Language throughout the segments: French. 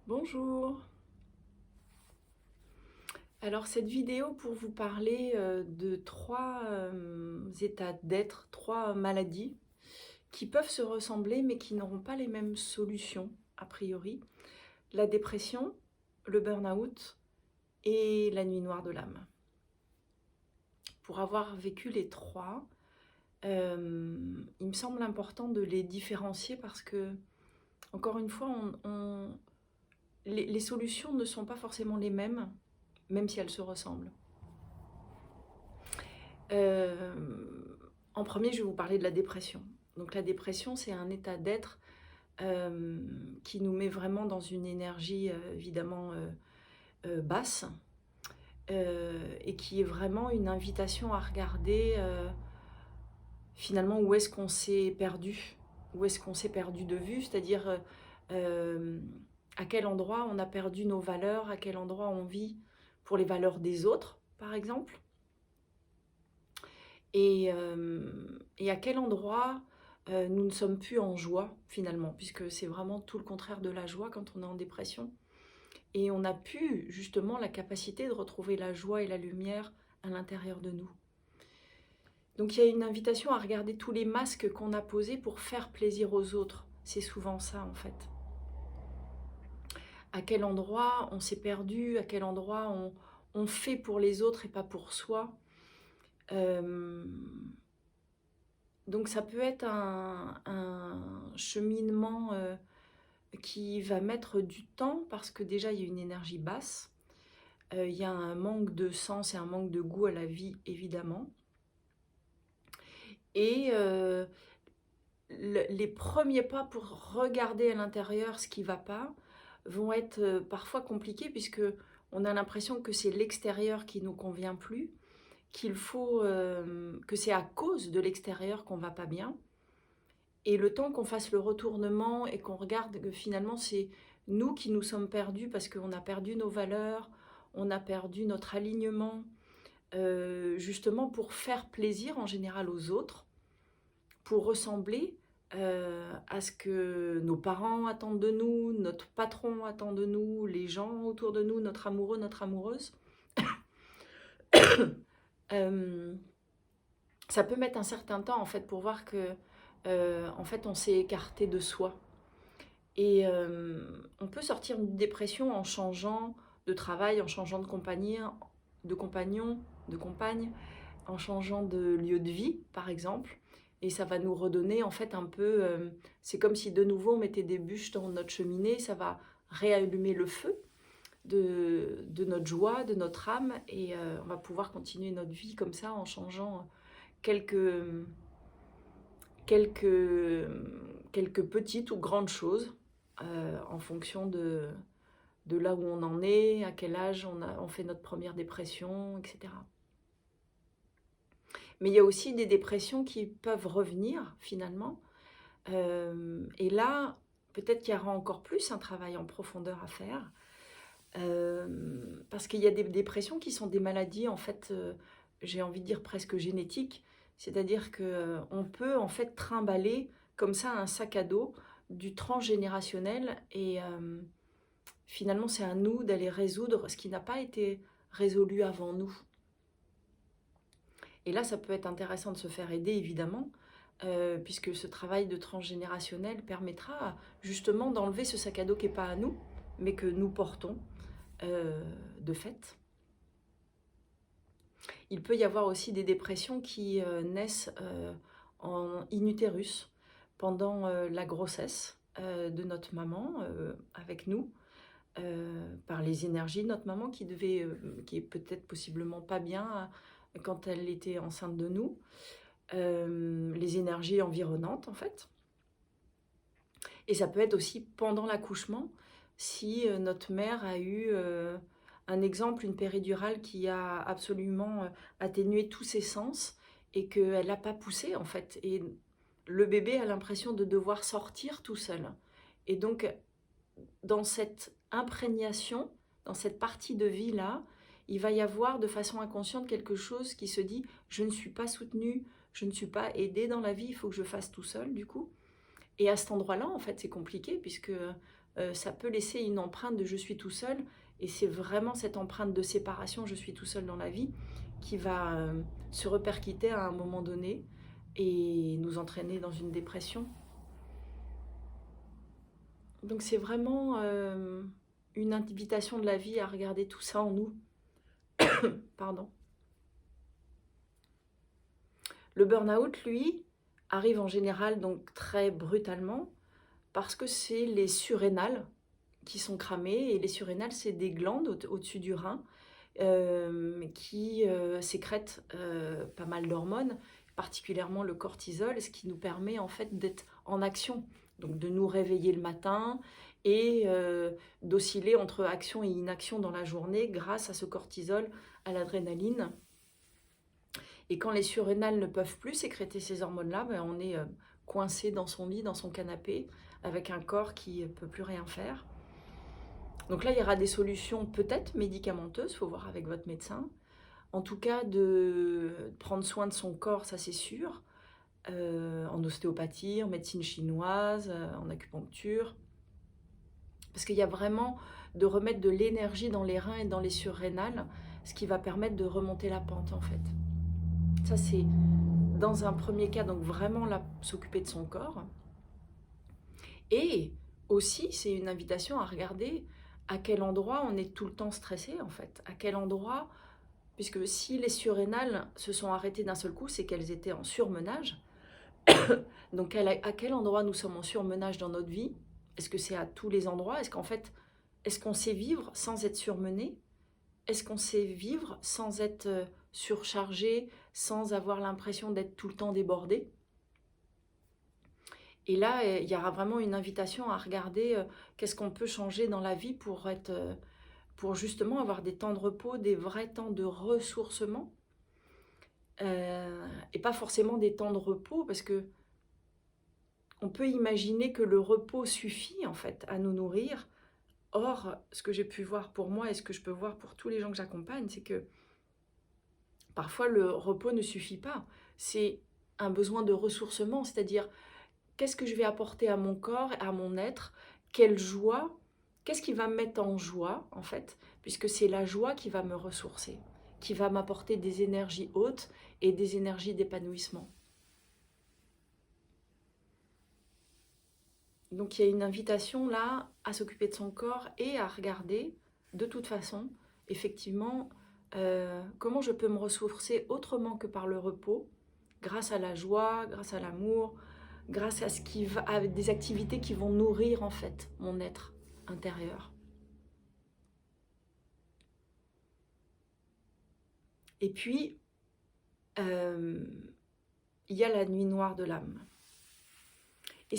Bonjour. Alors cette vidéo pour vous parler de trois états d'être, trois maladies qui peuvent se ressembler mais qui n'auront pas les mêmes solutions a priori. La dépression, le burn-out et la nuit noire de l'âme. Pour avoir vécu les trois, il me semble important de les différencier parce que, encore une fois, les solutions ne sont pas forcément les mêmes, même si elles se ressemblent. Euh, En premier, je vais vous parler de la dépression. Donc la dépression, c'est un état d'être qui nous met vraiment dans une énergie évidemment basse et qui est vraiment une invitation à regarder finalement où est-ce qu'on s'est perdu, où est-ce qu'on s'est perdu de vue, c'est-à-dire à quel endroit on a perdu nos valeurs, à quel endroit on vit pour les valeurs des autres, par exemple. Et à quel endroit nous ne sommes plus en joie finalement, puisque c'est vraiment tout le contraire de la joie quand on est en dépression. Et on a pu justement la capacité de retrouver la joie et la lumière à l'intérieur de nous. Donc il y a une invitation à regarder tous les masques qu'on a posés pour faire plaisir aux autres. C'est souvent ça en fait. À quel endroit on s'est perdu, à quel endroit on fait pour les autres et pas pour soi. Donc ça peut être un cheminement qui va mettre du temps parce que déjà il y a une énergie basse, il y a un manque de sens et un manque de goût à la vie évidemment. Et les premiers pas pour regarder à l'intérieur ce qui ne va pas vont être parfois compliqués puisque on a l'impression que c'est l'extérieur qui ne nous convient plus, qu'il faut que c'est à cause de l'extérieur qu'on ne va pas bien. Et le temps qu'on fasse le retournement et qu'on regarde que finalement c'est nous qui nous sommes perdus parce qu'on a perdu nos valeurs, on a perdu notre alignement, justement pour faire plaisir en général aux autres, pour ressembler à ce que nos parents attendent de nous, notre patron attend de nous, les gens autour de nous, notre amoureux, notre amoureuse. Ça peut mettre un certain temps en fait pour voir que en fait on s'est écarté de soi. Et on peut sortir d'une dépression en changeant de travail, en changeant de compagnie, de compagnon, de compagne, en changeant de lieu de vie, par exemple. Et ça va nous redonner en fait un peu... c'est comme si de nouveau on mettait des bûches dans notre cheminée, ça va réallumer le feu de notre joie, de notre âme. Et on va pouvoir continuer notre vie comme ça en changeant quelques, quelques, quelques petites ou grandes choses en fonction de là où on en est, à quel âge on fait notre première dépression, etc. Mais il y a aussi des dépressions qui peuvent revenir finalement. Et là, peut-être qu'il y aura encore plus un travail en profondeur à faire. Parce qu'il y a des dépressions qui sont des maladies, en fait, j'ai envie de dire presque génétiques. C'est-à-dire qu'on peut en fait trimballer comme ça un sac à dos du transgénérationnel et finalement c'est à nous d'aller résoudre ce qui n'a pas été résolu avant nous. Et là ça peut être intéressant de se faire aider évidemment, puisque ce travail de transgénérationnel permettra justement d'enlever ce sac à dos qui n'est pas à nous, mais que nous portons de fait. Il peut y avoir aussi des dépressions qui naissent en in utérus pendant la grossesse de notre maman avec nous, par les énergies de notre maman qui est peut-être possiblement pas bien quand elle était enceinte de nous, les énergies environnantes en fait. Et ça peut être aussi pendant l'accouchement si notre mère a eu un exemple, une péridurale qui a absolument atténué tous ses sens et qu'elle n'a pas poussé en fait. Et le bébé a l'impression de devoir sortir tout seul. Et donc, dans cette imprégnation, dans cette partie de vie-là, il va y avoir de façon inconsciente quelque chose qui se dit « je ne suis pas soutenue, je ne suis pas aidée dans la vie, il faut que je fasse tout seul du coup ». Et à cet endroit-là, en fait, c'est compliqué puisque ça peut laisser une empreinte de je suis tout seul, et c'est vraiment cette empreinte de séparation, je suis tout seul dans la vie, qui va se repercuter à un moment donné et nous entraîner dans une dépression. Donc c'est vraiment une invitation de la vie à regarder tout ça en nous. Pardon. Le burn-out, lui, arrive en général donc très brutalement parce que c'est les surrénales qui sont cramées, et les surrénales, c'est des glandes au-dessus du rein qui sécrètent pas mal d'hormones, particulièrement le cortisol, ce qui nous permet en fait d'être en action, donc de nous réveiller le matin et d'osciller entre action et inaction dans la journée grâce à ce cortisol, à l'adrénaline. Et quand les surrénales ne peuvent plus sécréter ces hormones-là, ben on est coincé dans son lit, dans son canapé, avec un corps qui ne peut plus rien faire. Donc là, il y aura des solutions peut-être médicamenteuses, il faut voir avec votre médecin. En tout cas, de prendre soin de son corps, ça c'est sûr, en ostéopathie, en médecine chinoise, en acupuncture. Parce qu'il y a vraiment de remettre de l'énergie dans les reins et dans les surrénales, ce qui va permettre de remonter la pente en fait. Ça c'est dans un premier cas, donc vraiment là, s'occuper de son corps. Et aussi, c'est une invitation à regarder à quel endroit on est tout le temps stressé en fait. À quel endroit, puisque si les surrénales se sont arrêtées d'un seul coup, c'est qu'elles étaient en surmenage. Donc à quel endroit nous sommes en surmenage dans notre vie? Est-ce que c'est à tous les endroits? Est-ce qu'en fait, est-ce qu'on sait vivre sans être surmené? Est-ce qu'on sait vivre sans être surchargé, sans avoir l'impression d'être tout le temps débordé? Et là, il y aura vraiment une invitation à regarder qu'est-ce qu'on peut changer dans la vie pour justement avoir des temps de repos, des vrais temps de ressourcement, et pas forcément des temps de repos, parce que on peut imaginer que le repos suffit en fait à nous nourrir. Or, ce que j'ai pu voir pour moi et ce que je peux voir pour tous les gens que j'accompagne, c'est que parfois le repos ne suffit pas. C'est un besoin de ressourcement, c'est-à-dire qu'est-ce que je vais apporter à mon corps, à mon être, quelle joie, qu'est-ce qui va me mettre en joie en fait, puisque c'est la joie qui va me ressourcer, qui va m'apporter des énergies hautes et des énergies d'épanouissement. Donc il y a une invitation là à s'occuper de son corps et à regarder de toute façon, effectivement, comment je peux me ressourcer autrement que par le repos, grâce à la joie, grâce à l'amour, grâce à à des activités qui vont nourrir en fait mon être intérieur. Et puis, il y a la nuit noire de l'âme. Et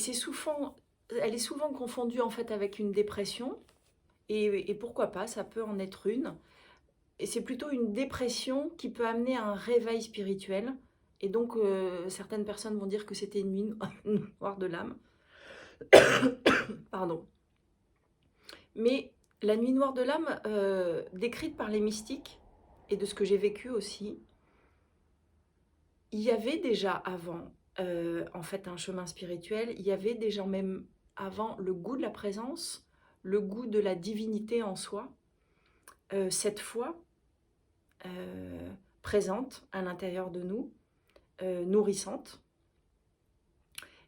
elle est souvent confondue en fait avec une dépression, et pourquoi pas, ça peut en être une. Et c'est plutôt une dépression qui peut amener à un réveil spirituel. Et donc, certaines personnes vont dire que c'était une nuit noire de l'âme. Pardon. Mais la nuit noire de l'âme, décrite par les mystiques, et de ce que j'ai vécu aussi, il y avait déjà avant, en fait, un chemin spirituel. Il y avait déjà même avant le goût de la présence, le goût de la divinité en soi, cette foi présente à l'intérieur de nous, nourrissante.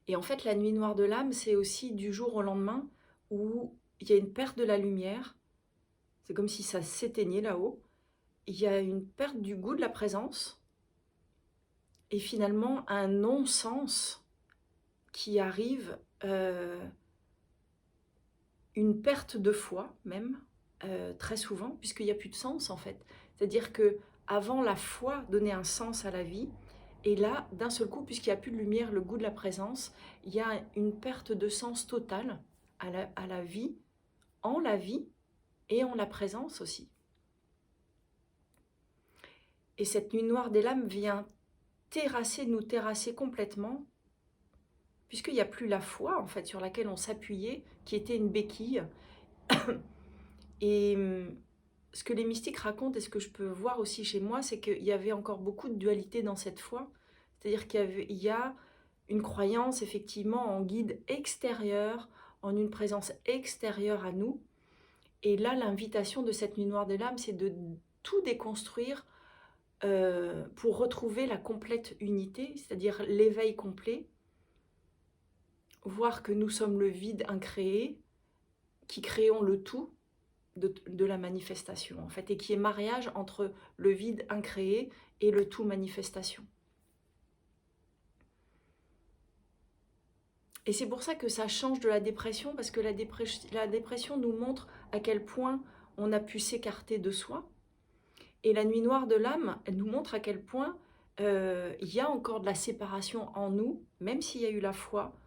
Et en fait, la nuit noire de l'âme, c'est aussi du jour au lendemain où il y a une perte de la lumière. C'est comme si ça s'éteignait là-haut. Il y a une perte du goût de la présence et finalement un non-sens qui arrive, une perte de foi même, très souvent, puisqu'il n'y a plus de sens en fait. C'est-à-dire que avant, la foi donnait un sens à la vie, et là, d'un seul coup, puisqu'il n'y a plus de lumière, le goût de la présence, il y a une perte de sens totale à la vie, en la vie et en la présence aussi. Et cette nuit noire des lames vient nous terrasser complètement, puisqu'il n'y a plus la foi en fait sur laquelle on s'appuyait, qui était une béquille. Et ce que les mystiques racontent et ce que je peux voir aussi chez moi, c'est qu'il y avait encore beaucoup de dualité dans cette foi. C'est-à-dire qu'il y a une croyance effectivement en guide extérieur, en une présence extérieure à nous. Et là, l'invitation de cette nuit noire de l'âme, c'est de tout déconstruire pour retrouver la complète unité, c'est-à-dire l'éveil complet, voir que nous sommes le vide incréé, qui créons le tout de la manifestation, en fait, et qui est mariage entre le vide incréé et le tout manifestation. Et c'est pour ça que ça change de la dépression, parce que la dépression nous montre à quel point on a pu s'écarter de soi. Et la nuit noire de l'âme, elle nous montre à quel point il y a encore de la séparation en nous, même s'il y a eu la foi,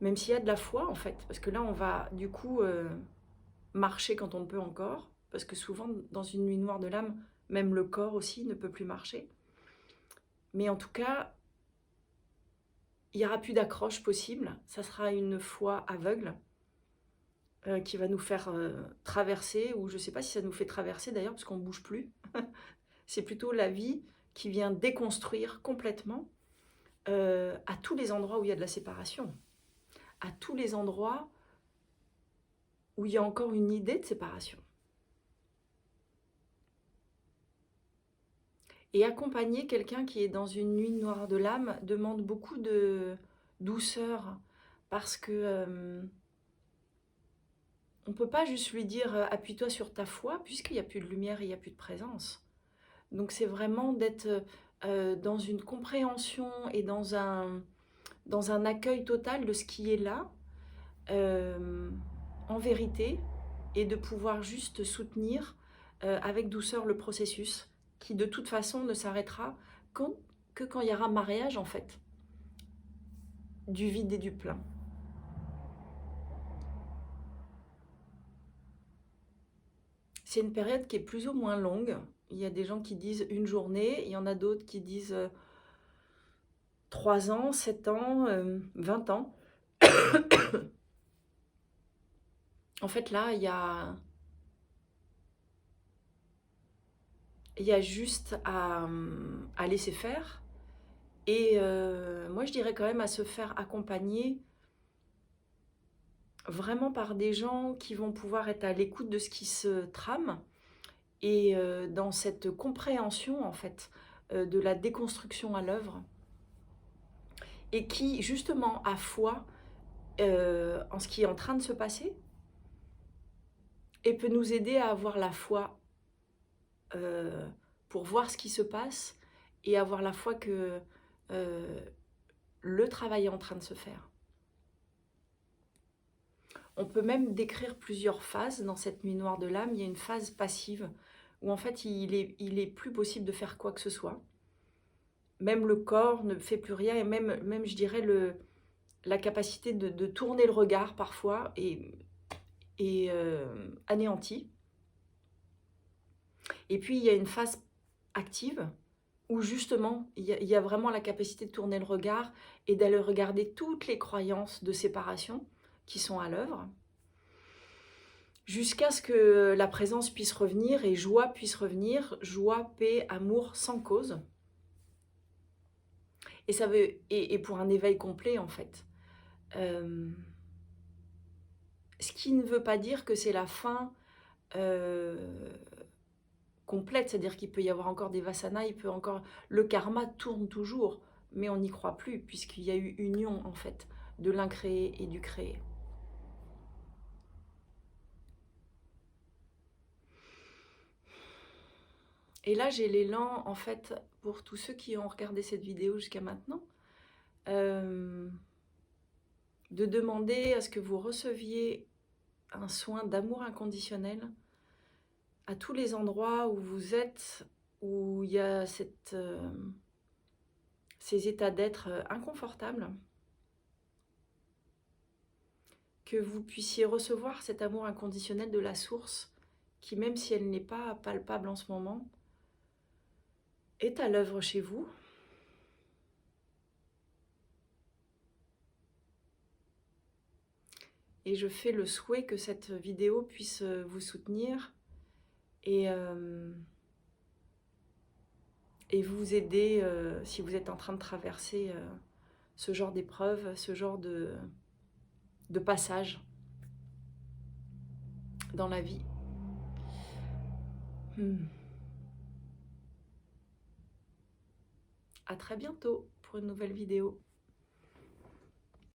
même s'il y a de la foi en fait. Parce que là, on va du coup marcher quand on ne peut encore, parce que souvent, dans une nuit noire de l'âme, même le corps aussi ne peut plus marcher. Mais en tout cas, il n'y aura plus d'accroche possible, ça sera une foi aveugle qui va nous faire traverser, ou je ne sais pas si ça nous fait traverser d'ailleurs, parce qu'on ne bouge plus. C'est plutôt la vie qui vient déconstruire complètement à tous les endroits où il y a de la séparation, à tous les endroits où il y a encore une idée de séparation. Et accompagner quelqu'un qui est dans une nuit noire de l'âme demande beaucoup de douceur, parce que on ne peut pas juste lui dire « appuie-toi sur ta foi » puisqu'il n'y a plus de lumière et il n'y a plus de présence. Donc c'est vraiment d'être dans une compréhension et dans un accueil total de ce qui est là, en vérité, et de pouvoir juste soutenir avec douceur le processus, qui de toute façon ne s'arrêtera que quand il y aura mariage, en fait, du vide et du plein. C'est une période qui est plus ou moins longue. Il y a des gens qui disent une journée, il y en a d'autres qui disent 3 ans, 7 ans, 20 ans. En fait, là, il y a juste à laisser faire. Et moi, je dirais quand même à se faire accompagner vraiment par des gens qui vont pouvoir être à l'écoute de ce qui se trame et dans cette compréhension, en fait, de la déconstruction à l'œuvre. Et qui, justement, a foi en ce qui est en train de se passer et peut nous aider à avoir la foi pour voir ce qui se passe et avoir la foi que le travail est en train de se faire. On peut même décrire plusieurs phases dans cette nuit noire de l'âme. Il y a une phase passive où en fait il est plus possible de faire quoi que ce soit. Même le corps ne fait plus rien et même je dirais la capacité de tourner le regard parfois est anéantie. Et puis il y a une phase active où justement il y a vraiment la capacité de tourner le regard et d'aller regarder toutes les croyances de séparation qui sont à l'œuvre, jusqu'à ce que la présence puisse revenir et joie puisse revenir, joie, paix, amour sans cause. Et ça veut et pour un éveil complet en fait. Ce qui ne veut pas dire que c'est la fin complète, c'est-à-dire qu'il peut y avoir encore des vasanas, le karma tourne toujours, mais on n'y croit plus puisqu'il y a eu union en fait de l'incréé et du créé. Et là, j'ai l'élan, en fait, pour tous ceux qui ont regardé cette vidéo jusqu'à maintenant, de demander à ce que vous receviez un soin d'amour inconditionnel à tous les endroits où vous êtes, où il y a ces états d'être inconfortables, que vous puissiez recevoir cet amour inconditionnel de la source, qui même si elle n'est pas palpable en ce moment, est à l'œuvre chez vous. Et je fais le souhait que cette vidéo puisse vous soutenir et vous aider si vous êtes en train de traverser ce genre d'épreuve, ce genre de de passage dans la vie. À très bientôt pour une nouvelle vidéo.